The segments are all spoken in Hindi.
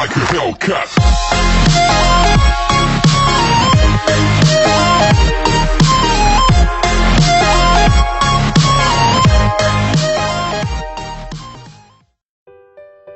like a Hellcat.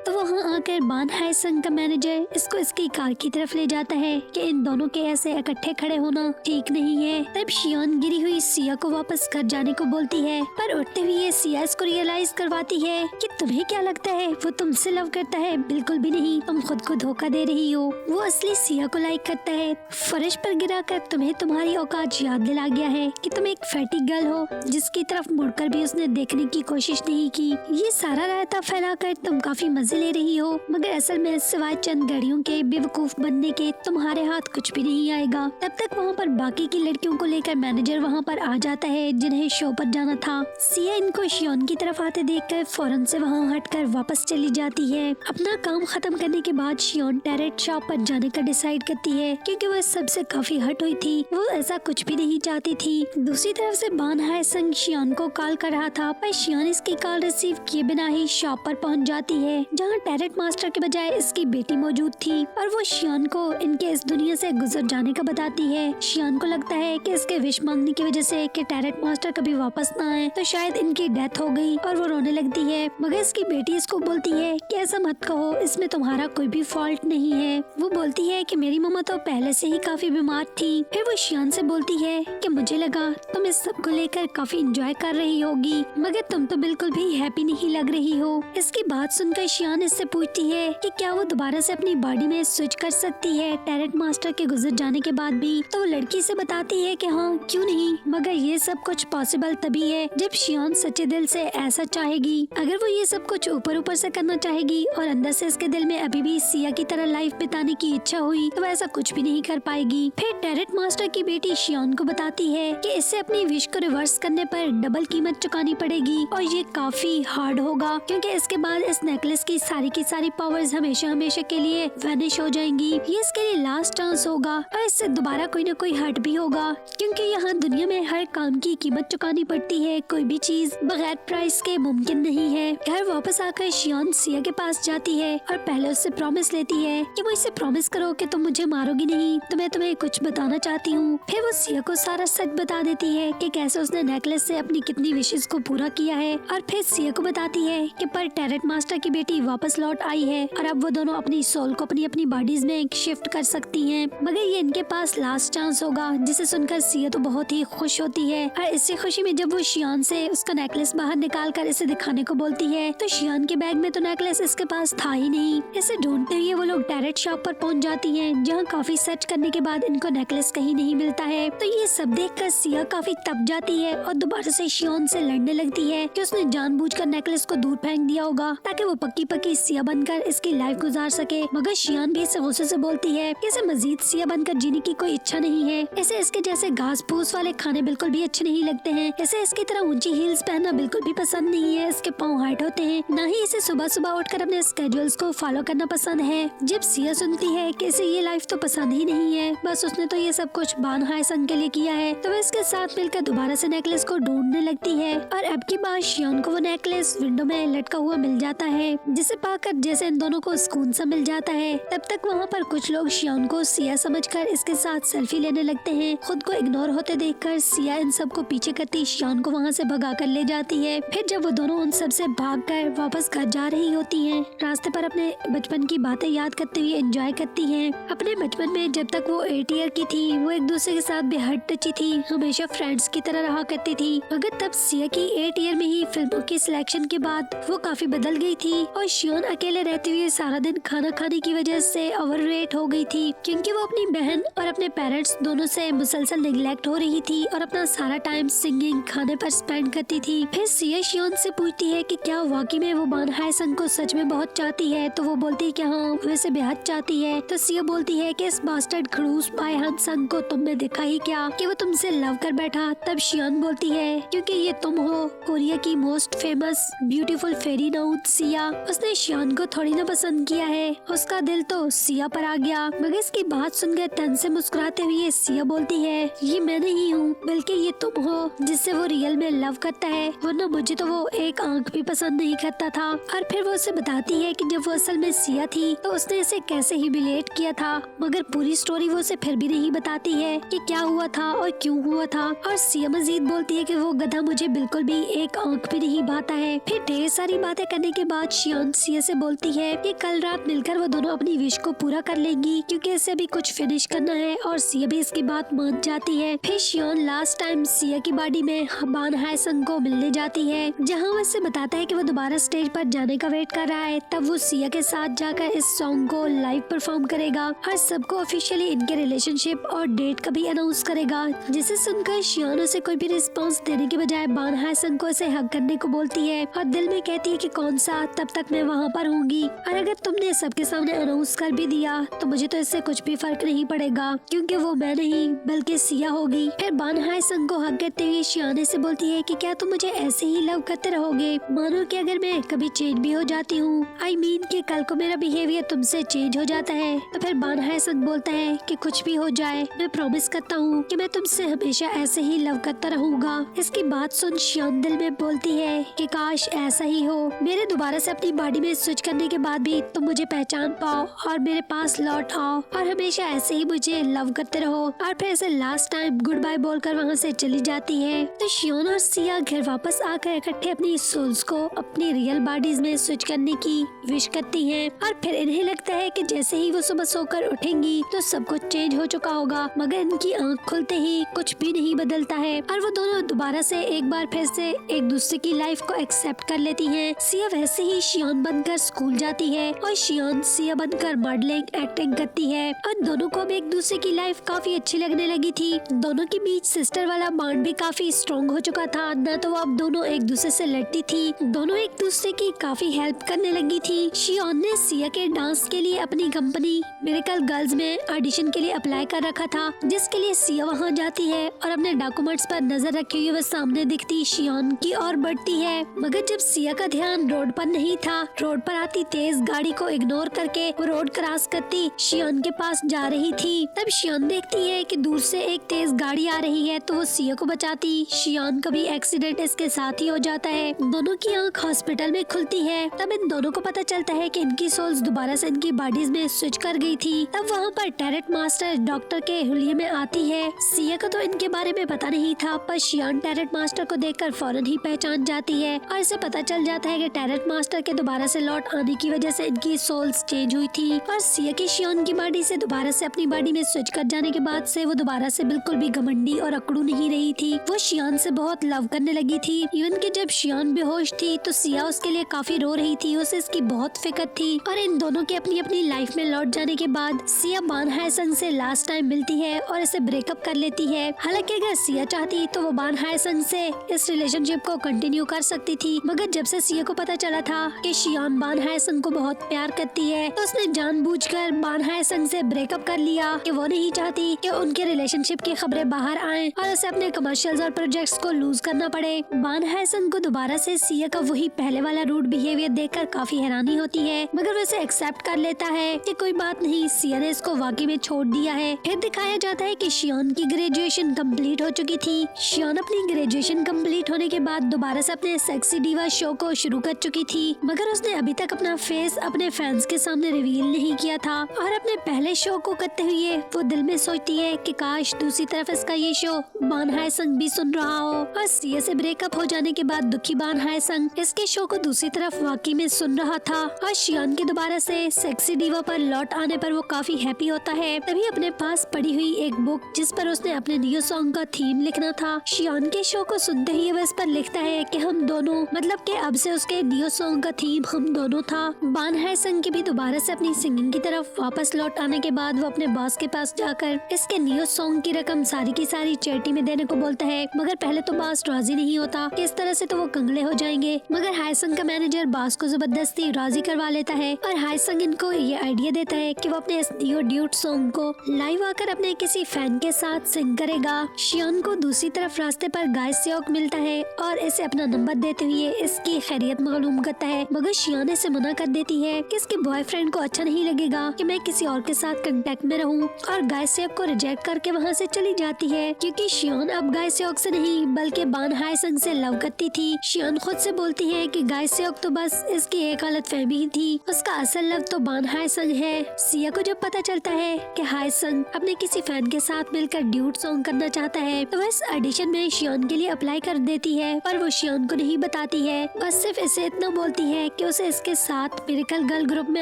तो वहाँ आकर बान हायसंग का मैनेजर इसको इसकी कार की तरफ ले जाता है कि इन दोनों के ऐसे इकट्ठे खड़े होना ठीक नहीं है। तब शियोन गिरी हुई सिया को वापस घर जाने को बोलती है, पर उठते हुए सिया इसको रियलाइज करवाती है कि तुम्हें क्या लगता है वो तुमसे लव करता है? बिल्कुल भी नहीं, तुम खुद को धोखा दे रही हो। वो असली सिया को लाइक करता है। फर्श पर गिराकर तुम्हें तुम्हारी औकात याद दिला गया है कि तुम एक फैटी गर्ल हो जिसकी तरफ मुड़कर भी उसने देखने की कोशिश नहीं की। ये सारा रायता फैलाकर तुम काफी मजे ले रही हो, मगर असल में सिवाय चंद घड़ियों के बेवकूफ बनने के तुम्हारे हाथ कुछ भी नहीं आएगा। तब तक वहाँ पर बाकी की लड़कियों को लेकर मैनेजर वहाँ पर आ जाता है जिन्हें शो पर जाना था। सिया इनको शियोन की तरफ आते देखकर फौरन से वहाँ हटकर वापस चली जाती है। अपना काम खत्म करने के बाद शियोन टैरेट शॉप पर जाने का डिसाइड करती है क्योंकि वह सबसे काफी हट हुई थी। वो ऐसा कुछ भी नहीं चाहती थी। दूसरी तरफ से बान हायसंग शियोन को कॉल कर रहा था, पर शियोन इसकी कॉल रिसीव किए बिना ही शॉप पर पहुँच जाती है जहाँ टैरेट मास्टर के बजाय इसकी बेटी मौजूद थी और वो शियोन को इनके इस दुनिया से गुजर जाने का बताती है। शियोन को लगता है कि इसके विश मांगने की वजह से कि टैरेट मास्टर कभी वापस ना आए तो शायद इनकी डेथ हो गई और वो रोने लगती है, मगर इसकी बेटी इसको बोलती है कि ऐसा मत कहो, इसमें तुम्हारा कोई भी फॉल्ट नहीं है। वो बोलती है कि मेरी मम्मा तो पहले से ही काफी बीमार थी। फिर वो शियोन से बोलती है कि मुझे लगा तुम इस सब को लेकर काफी एंजॉय कर रही होगी, मगर तुम तो बिल्कुल भी हैप्पी नहीं लग रही हो। इसकी बात सुनकर शियोन इससे पूछती है कि क्या वो दोबारा से अपनी बॉडी में स्विच कर सकती है टैरेट मास्टर के गुजर जाने के बाद भी। तो वो लड़की से बताती है कि हाँ क्यों नहीं, मगर ये सब कुछ पॉसिबल तभी है जब शियोन सच्चे दिल से ऐसा चाहेगी। अगर वो ये सब कुछ ऊपर ऊपर से करना चाहेगी और अंदर से इसके दिल में अभी भी सिया की तरह लाइफ बिताने की इच्छा हुई तो ऐसा कुछ भी नहीं कर पाएगी। फिर टैरेट मास्टर की बेटी शियोन को बताती है कि इससे अपनी विश को रिवर्स करने पर डबल कीमत चुकानी पड़ेगी और ये काफी हार्ड होगा क्योंकि इसके बाद इस नेकलेस की सारी पावर्स हमेशा हमेशा के लिए वैनिश हो जाएंगी। ये इसके लिए लास्ट चांस होगा और इससे दोबारा कोई ना कोई हर्ट भी होगा क्योंकि यहाँ दुनिया में हर काम की कीमत चुकानी पड़ती है। कोई भी चीज बगैर प्राइस के मुमकिन नहीं है। घर वापस आकर शियोन सिया के पास जाती है और पहले उससे प्रॉमिस लेती है कि मुझसे प्रॉमिस करो कि तुम मुझे मारोगी नहीं, तो मैं तुम्हें कुछ बताना चाहती हूँ। फिर वो सिया को सारा सच बता देती है कि कैसे उसने नेकलेस से अपनी कितनी विशेष को पूरा किया है और फिर सिया को बताती है कि पर टैरेट मास्टर की बेटी वापस लौट आई है और अब वो दोनों अपनी सोल को अपनी अपनी बॉडीज में शिफ्ट कर सकती हैं, मगर ये इनके पास लास्ट चांस होगा। जिसे सुनकर सिया तो बहुत ही खुश होती है और इससे खुशी में जब वो शियोन से उसका नेकलेस बाहर निकाल कर इसे दिखाने को बोलती है तो शियोन के बैग में तो नेकलेस इसके पास था ही नहीं। इसे ढूंढते हुए वो लोग टैरेट शॉप पर पहुंच जाती हैं जहां काफी सर्च करने के बाद इनको नेकलेस कहीं नहीं मिलता है। तो ये सब देखकर सिया काफी तप जाती है और दोबारा से शियोन से लड़ने लगती है कि उसने जानबूझकर नेकलेस को दूर फेंक दिया होगा ताकि वो पक्की पक्की सिया बनकर इसकी लाइफ गुजार सके। मगर शियोन भी इसे गुस्से से बोलती है कि इसे मजीद सिया बनकर जीने की कोई इच्छा नहीं है। इसे इसके जैसे घास फूस वाले खाने बिल्कुल भी अच्छे नहीं लगते हैं। इसे इसकी तरह ऊंची हील्स पहनना बिल्कुल भी पसंद नहीं है। इसके पाँव हार्ड होते हैं, न ही इसे सुबह सुबह उठकर अपने स्केड्यूल्स को फॉलो करना पसंद है। जब सिया सुनती है कि इसे ये लाइफ तो पसंद ही नहीं है, बस उसने तो ये सब कुछ बान हायसंग के लिए किया है, तो वह इसके साथ मिलकर दोबारा से नेकलेस को ढूंढने लगती है और अब की बार शियोन को वो नेकलेस विंडो में लटका हुआ मिल जाता है जिसे पाकर जैसे इन दोनों को सुकून सा मिल जाता है। तब तक वहाँ पर कुछ लोग शियोन को सिया समझकर इसके साथ सेल्फी लेने लगते हैं। खुद को इग्नोर होते देखकर सिया इन सबको पीछे करती शियोन को वहाँ से भगा कर ले जाती है। फिर जब वो दोनों उन सब से भागकर वापस घर जा रही होती हैं, रास्ते पर अपने बचपन की बातें याद करते हुए एंजॉय करती हैं। अपने बचपन में जब तक वो 8 ईयर की थी वो एक दूसरे के साथ बेहद टची थी, हमेशा फ्रेंड्स की तरह रहा करती थी। मगर तब सिया की 8 ईयर में ही फिल्मों की सिलेक्शन के बाद वो काफी बदल गई थी और शियोन अकेले रहते हुए सारा दिन खाना खाने की वजह से ओवरवेट हो गई थी क्योंकि वो अपनी बहन और अपने पेरेंट्स दोनों से मुसलसल निगलेक्ट हो रही थी और अपना सारा टाइम सिंगिंग खाने पर स्पेंड करती थी। फिर सिया शियोन से पूछती है कि क्या वाकई में वो बान हायसंग को सच में बहुत चाहती है, तो वो बोलती है कि हाँ वो इसे बेहद चाहती है। तो सिया बोलती है कि इस बास्टर्ड खड़ूस बाय हायसंग को तुमने देखा ही क्या कि वो तुमसे लव कर बैठा। तब शियोन बोलती है क्योंकि ये तुम हो, कोरिया की मोस्ट फेमस ब्यूटीफुल फेरी नाउन सिया। उसने शियान को थोड़ी ना पसंद किया है। उसका दिल तो सिया पर आ गया। मगर इसकी बात सुनकर तन से मुस्कुराते हुए सिया बोलती है, ये मैं नहीं हूँ बल्कि ये तुम हो जिससे वो रियल में लव करता है, वरना मुझे तो वो एक आंख भी पसंद नहीं करता था। और फिर वो उसे बताती है कि जब वो असल में सिया थी तो उसने इसे कैसे ह्यूमिलिएट किया था। मगर पूरी स्टोरी वो उसे फिर भी नहीं बताती है कि क्या हुआ था और क्यों हुआ था। और सिया मजीद बोलती है कि वो गधा मुझे बिल्कुल भी एक आंख भी नहीं भाता है। फिर ढेर सारी बातें करने के बाद शियान सिया से बोलती है कि कल रात मिलकर वो दोनों अपनी विश को पूरा कर लेंगी क्योंकि इसे भी कुछ फिनिश करना है। और सिया भी इसकी बात मान जाती है। फिर शियान लास्ट टाइम सिया की बॉडी में बान हाय संग को मिलने जाती है, जहाँ वो इससे बताता है कि वो दोबारा स्टेज पर जाने का वेट कर रहा है। तब वो सिया के साथ जाकर इस सॉन्ग को लाइव परफॉर्म करेगा और सबको ऑफिशियली इनके रिलेशनशिप और डेट का भी अनाउंस करेगा। जिसे सुनकर शियान उसे कोई भी रिस्पॉन्स देने के बजाय बान हाय संग को इसे हक करने को बोलती है और दिल में कहती है कि कौन सा, तब तक मैं वहाँ पर होंगी और अगर तुमने सबके सामने अनाउंस कर भी दिया तो मुझे तो इससे कुछ भी फर्क नहीं पड़ेगा क्योंकि वो मैं नहीं बल्कि सिया होगी। फिर बान हाय संग को हक करते हुए शियान से बोलती है कि क्या तुम मुझे ऐसे ही लव करते रहोगे, मानो कि अगर मैं कभी चेंज भी हो जाती हूँ, आई मीन कि कल को मेरा बिहेवियर तुमसे चेंज हो जाता है तो फिर बान हाय संग बोलता है कि कुछ भी हो जाए मैं प्रॉमिस करता हूँ कि मैं तुमसे हमेशा ऐसे ही लव करता रहूंगा। इसकी बात सुन शियान दिल में बोलती है कि काश ऐसा ही हो, मेरे दोबारा से अपनी बॉडी में स्विच करने के बाद भी तुम मुझे पहचान पाओ और मेरे पास लौट आओ और हमेशा ऐसे ही मुझे लव करते रहो। और फिर ऐसे लास्ट टाइम गुड बाय बोलकर वहाँ से चली जाती है। तो शियान और सिया घर वापस आकर इकट्ठे अपनी सोल्स को अपनी रियल बॉडीज में स्विच करने की विश करती हैं। और फिर इन्हें लगता है कि जैसे ही वो सुबह सोकर उठेंगी तो सब कुछ चेंज हो चुका होगा, मगर इनकी आंख खुलते ही कुछ भी नहीं बदलता है और वो दोनों दोबारा से एक बार फिर से एक दूसरे की लाइफ को एक्सेप्ट कर लेती हैं। सिया वैसे ही शियान बनकर स्कूल जाती है और शियान सिया बनकर मॉडलिंग एक्टिंग करती है और दोनों को अब एक दूसरे की लाइफ काफी अच्छी लगने लगी थी। दोनों के बीच सिस्टर वाला बॉन्ड भी काफी स्ट्रॉन्ग हो चुका था। न तो वो अब दोनों एक दूसरे से लड़ती थी, दोनों एक दूसरे की काफी हेल्प करने लगी थी। शियान ने सिया के डांस के लिए अपनी कंपनी मिरेकल गर्ल्स में ऑडिशन के लिए अप्लाई कर रखा था, जिसके लिए सिया वहाँ जाती है और अपने डॉक्यूमेंट्स पर नजर रखे हुए वह सामने दिखती शियान की ओर बढ़ती है। मगर जब सिया का ध्यान रोड पर नहीं था, रोड पर आती तेज गाड़ी को इग्नोर करके वो रोड क्रॉस करती शियान के पास जा रही थी। तब शियान देखती है कि दूर से एक तेज गाड़ी आ रही है तो वो सिया को बचाती। शियान का भी एक्सीडेंट इसके साथ ही हो जाता है। दोनों की आंख हॉस्पिटल में खुलती है। तब इन दोनों को पता चलता है कि इनकी सोल्स दोबारा से इनकी बॉडीज में स्विच कर गई थी। तब वहाँ पर टैरेट मास्टर डॉक्टर के हुलिये में आती है। सिया को तो इनके बारे में पता नहीं था, पर शियान टैरेट मास्टर को देखकर फौरन ही पहचान जाती है और इसे पता चल जाता है कि टैरेट मास्टर के दोबारा से लौट आने की वजह से इनकी सोल्स चेंज हुई थी। और सिया की शियान की बॉडी से दोबारा से अपनी बॉडी में स्विच कर जाने के बाद से वो दोबारा से बिल्कुल भी घमंडी और अकड़ू नहीं रही थी। वो शियान से बहुत लव करने लगी थी। इवन कि जब शियान बेहोश थी तो सिया उसके लिए काफी रो रही थी, उसे इसकी बहुत फिक्र थी। और इन दोनों के अपनी अपनी लाइफ में लौट जाने के बाद सिया बान हाय संग से लास्ट टाइम मिलती है और इसे ब्रेकअप कर लेती है। हालांकि अगर सिया चाहती तो वो बान हाय संग से इस रिलेशनशिप को कंटिन्यू कर सकती थी, मगर जब से सिया को पता चला था कि शियान बान हाय संग को बहुत प्यार करती है तो उसने जानबूझकर बान हाय संग से ब्रेकअप कर लिया कि वो नहीं चाहती कि उनके रिलेशनशिप की खबरें बाहर आएं और उसे अपने कमर्शियल्स और प्रोजेक्ट्स को लूज करना पड़े। बान हाय संग को दोबारा से सिया का वही पहले वाला रूड बिहेवियर देखकर काफी हैरानी होती है, मगर वो इसे एक्सेप्ट कर लेता है कि कोई बात नहीं, सिया ने इसको वाकई में छोड़ दिया है। फिर दिखाया जाता है कि शियान की ग्रेजुएशन कंप्लीट हो चुकी थी। शियान अपनी ग्रेजुएशन कंप्लीट होने के बाद दोबारा से अपने सेक्सी डिवा शो को शुरू कर चुकी थी, मगर उसने अभी तक अपना फेस अपने फैंस के सामने रिवील नहीं किया था। और अपने पहले शो को करते हुए वो दिल में सोचती है कि काश दूसरी तरफ इसका ये शो बान हाय संग भी सुन रहा हो। और सिया से ब्रेकअप हो जाने के बाद दुखी बान हाय संग इसके शो को दूसरी तरफ वाकई में सुन रहा था। और शियान के दोबारा से सेक्सी डिवा पर लौट आने पर वो काफी हैप्पी होता है। तभी अपने पास पड़ी हुई एक बुक जिस पर उसने अपने न्यू सॉन्ग का थीम लिखना था, शियान के शो को सुनते ही वो इस पर लिखता है कि हम दोनों, मतलब कि अब से उसके न्यू सॉन्ग का थीम हम दोनों था। बान हाय संग की भी दोबारा से अपनी सिंगिंग की तरफ वापस लौट आने के बाद वो अपने बॉस के पास जाकर इसके न्यू सॉन्ग की रकम सारी की सारी चैरिटी में देने को बोलता है। मगर पहले तो बॉस राजी नहीं होता कि इस तरह से तो वो कंगले हो जाएंगे, मगर हाय संग का मैनेजर बॉस को जबरदस्ती राजी करवा लेता है और हाय संग इनको ये आइडिया देता है कि वो अपने इस न्यू ड्यूट सॉन्ग को लाइव आकर अपने किसी फैन के साथ सिंग करेगा। शियान को दूसरी तरफ रास्ते पर गाय सेवक मिलता है और इसे अपना नंबर देते हुए इसकी खैरियत मालूम करता है, मगर शियान शियान इसे मना कर देती है कि इसके बॉयफ्रेंड को अच्छा नहीं लगेगा कि मैं किसी और के साथ कांटेक्ट में रहूं, और गाय सेओक को रिजेक्ट करके वहाँ से चली जाती है क्योंकि शियान अब गाय सेओक से नहीं बल्कि बान हाय संग से लव करती थी। शियान खुद से बोलती है कि गाय सेओक तो बस इसकी एक गलतफहमी ही थी, उसका असल लव तो बान हाय संग है। सिया को जब पता चलता है कि हाय संग अपने किसी फैन के साथ मिलकर ड्यूट सॉन्ग करना चाहता है तो वह इस ऑडिशन में शियान के लिए अप्लाई कर देती है, पर वो शियान को नहीं बताती है, बस सिर्फ इसे इतना बोलती है कि उसे इसके साथ मिरेकल गर्ल ग्रुप में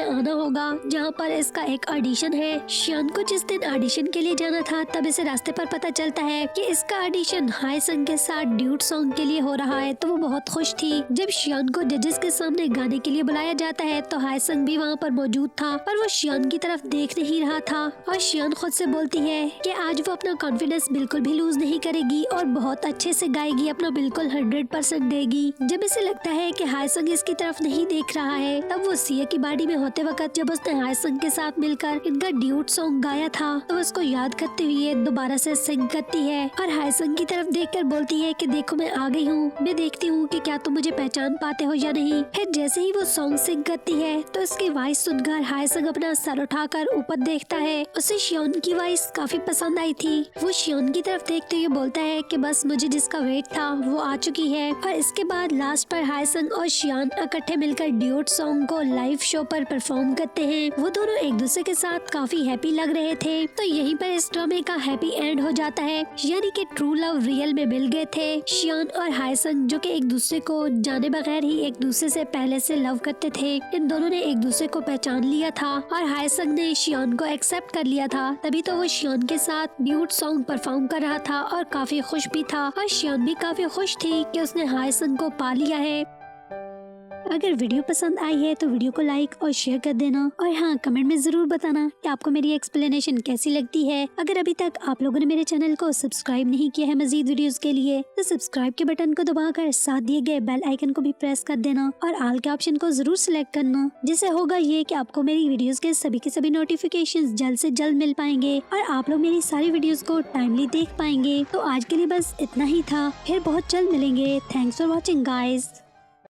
आना होगा जहाँ पर इसका एक ऑडिशन है। शियान को जिस दिन ऑडिशन के लिए जाना था तब इसे रास्ते पर पता चलता है कि इसका ऑडिशन हाय संग के साथ ड्यूट सॉन्ग के लिए हो रहा है, तो वो बहुत खुश थी। जब शियान को जजेस के सामने गाने के लिए बुलाया जाता है तो हाय संग भी वहाँ पर मौजूद था, पर वो शियान की तरफ देख नहीं रहा था, और शियान खुद से बोलती है कि आज वो अपना कॉन्फिडेंस बिल्कुल भी लूज नहीं करेगी और बहुत अच्छे से गाएगी, अपना बिल्कुल 100% देगी। जब इसे लगता है कि हाय संग इसकी तरफ नहीं देख रहा है तब वो सिया की बाड़ी में होते वक्त जब उसने हाय संग के साथ मिलकर इनका ड्यूट सॉन्ग गाया था तो उसको याद करते हुए दोबारा से सिंग करती है और हाय संग की तरफ देखकर बोलती है कि देखो मैं आ गई हूँ, मैं देखती हूँ कि क्या तुम मुझे पहचान पाते हो या नहीं। फिर जैसे ही वो सॉन्ग सिंग करती है तो उसकी वॉइस सुनकर हाय संग अपना सर उठाकर ऊपर देखता है। उसे शियोन की वॉइस काफी पसंद आई थी। वो शियोन की तरफ देखते हुए बोलता है कि बस मुझे जिसका वेट था वो आ चुकी है। और इसके बाद लास्ट पर हाय संग और शियोन इकट्ठे मिलकर ड्यूट सॉन्ग को लाइव शो पर परफॉर्म करते हैं। वो दोनों एक दूसरे के साथ काफी हैप्पी लग रहे थे, तो यहीं पर इस ड्रामे का हैप्पी एंड हो जाता है, यानी कि ट्रू लव रियल में मिल गए थे। शियोन और हाय संग जो कि एक दूसरे को जाने बगैर ही एक दूसरे से पहले से लव करते थे, इन दोनों ने एक दूसरे को पहचान लिया था और हाय संग ने शियोन को एक्सेप्ट कर लिया था। तभी तो वो शियोन के साथ ड्यूट सॉन्ग परफॉर्म कर रहा था और काफी खुश भी था, और शियोन भी काफी खुश थी कि उसने हाय संग को पा लिया है। अगर वीडियो पसंद आई है तो वीडियो को लाइक और शेयर कर देना, और हाँ कमेंट में जरूर बताना कि आपको मेरी एक्सप्लेनेशन कैसी लगती है। अगर अभी तक आप लोगों ने मेरे चैनल को सब्सक्राइब नहीं किया है मजीद वीडियोस के लिए तो सब्सक्राइब के बटन को दबाकर साथ दिए गए बेल आइकन को भी प्रेस कर देना और ऑल के ऑप्शन को जरूर सिलेक्ट करना, जिससे होगा ये कि आपको मेरी वीडियोस के सभी नोटिफिकेशंस जल्द से जल्द मिल पाएंगे और आप लोग मेरी सारी वीडियोस को टाइमली देख पाएंगे। तो आज के लिए बस इतना ही था, फिर बहुत जल्द मिलेंगे। Thanks for watching guys.